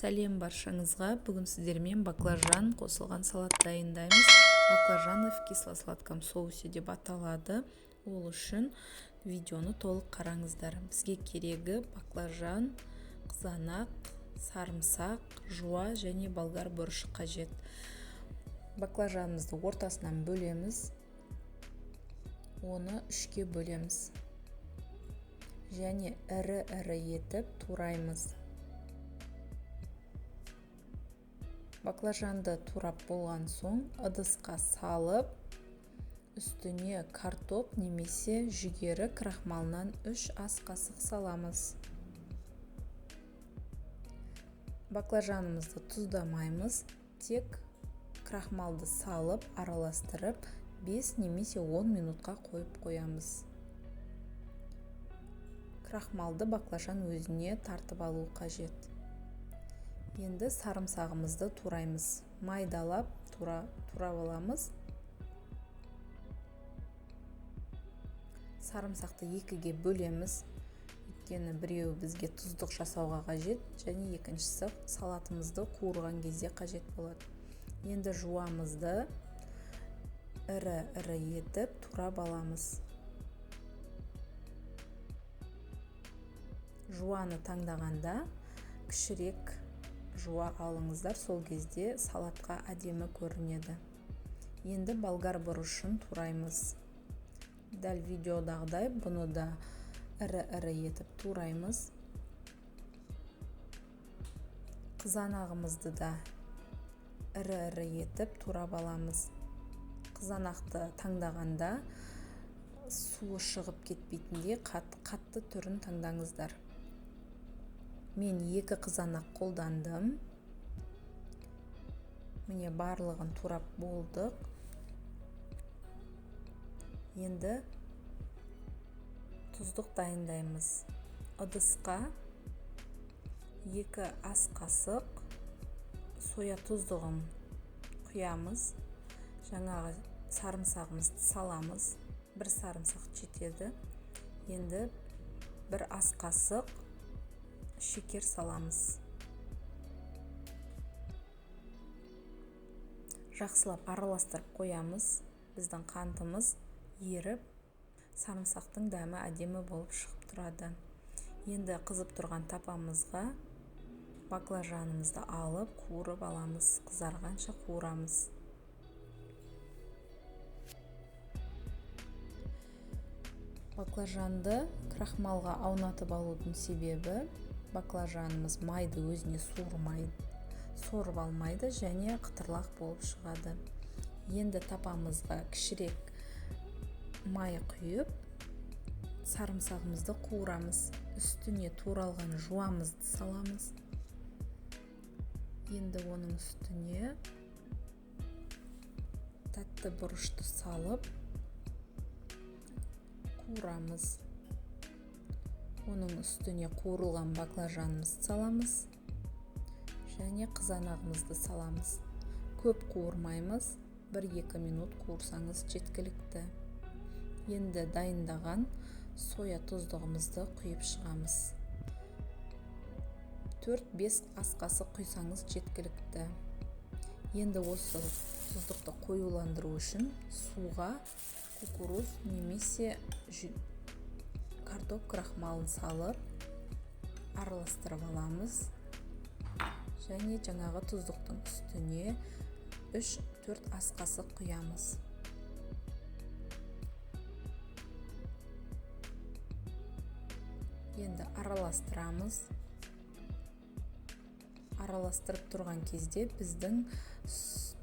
Сәлем баршаңызға. Бүгін сіздермен баклажан қосылған салат дайындаймыз. Баклажаны в кисло-сладком соусе деп аталады. Ол үшін видеоны толық қараңыздар. Бізге керегі баклажан, қызанақ, сарымсақ, жуа және болгар бұрышы қажет. Баклажанымызды ортасынан бөлеміз. Оны үшке бөлеміз. Және ірі-ірі етіп тураймыз. Баклажанды турап болған соң ыдысқа салып, үстіне картоп немесе жүгері крахмалынан 3 ас қасық саламыз. Баклажанымызды тұздамаймыз, тек крахмалды салып, араластырып, 5 немесе 10 минутқа қойып қоямыз. Крахмалды баклажан өзіне тартып алу қажет. Енді сарымсағымызды тураймыз. Майдалап турап аламыз. Сарымсақты екіге бөлеміз. Өйткені біреуі бізге тұздық жасауға қажет, және екіншісі салатымызды қуырған кезде қажет болады. Енді жуамызды ірі-ірі етіп турап аламыз. Жуаны таңдағанда кішірек жуа алыңыздар, сол кезде салатқа әдемі көрінеді. Енді болгар бұрышын тураймыз. Дәл видеодағыдай бұны да ірі-ірі етіп тураймыз. Қызанағымызды да ірі-ірі етіп турап аламыз. Қызанақты таңдағанда суы шығып кетпейтіндей қатты түрін таңдаңыздар. Мен 2 қызанақ қолдандым. Міне барлығын турап болдық. Енді тұздық дайындаймыз. Ыдысқа 2 ас қасық соя тұздығын құямыз. Жаңағы сарымсағымызды саламыз. 1 сарымсақ жетеді. Енді 1 ас қасық шекер саламыз. Жақсылап араластырып қоямыз. Біздің қантымыз еріп, сарымсақтың дәмі әдемі болып шығып тұрады. Енді қызып тұрған тапамызға баклажанымызды алып, қуырып аламыз. Қызарғанша қуырамыз. Баклажанды крахмалға аунатып алудың себебі баклажанымыз майды өзіне сорып алмайды және қытырлақ болып шығады. Енді тапамызға кішірек май құйып, сарымсағымызды қуырамыз. Үстіне туралған жуамызды саламыз. Енді оның үстіне тәтті бұрышты салып қуырамыз. Оның үстіне қуырылған баклажанымызды саламыз. Және қызанағымызды саламыз. Көп қуырмаймыз. 1-2 минут қуырсаңыз жеткілікті. Енді дайындаған соя тұздығымызды құйып шығамыз. 4-5 ас қасық құйсаңыз жеткілікті. Енді осы тұздықты қоюландыру үшін суға кукуруз немесе картоп крахмалын салып араластырып аламыз. Және жаңағы тұздықтың үстіне 3-4 ас қасық құямыз. Енді араластырамыз. Араластырып тұрған кезде біздің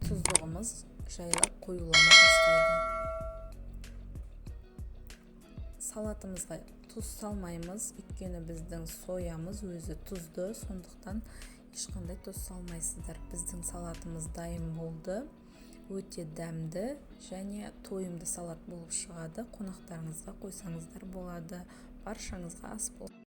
тұздығымыз жайлап қоюлана бастайды. Салатымызға тұз салмаймыз, өйткені біздің соямыз өзі тұзды, сондықтан ешқандай тұз салмайсыздар. Біздің салатымыз дайын болды. Өте дәмді және тойымды салат болып шығады. Қонақтарыңызға қойсаңыздар болады. Баршаңызға ас бол.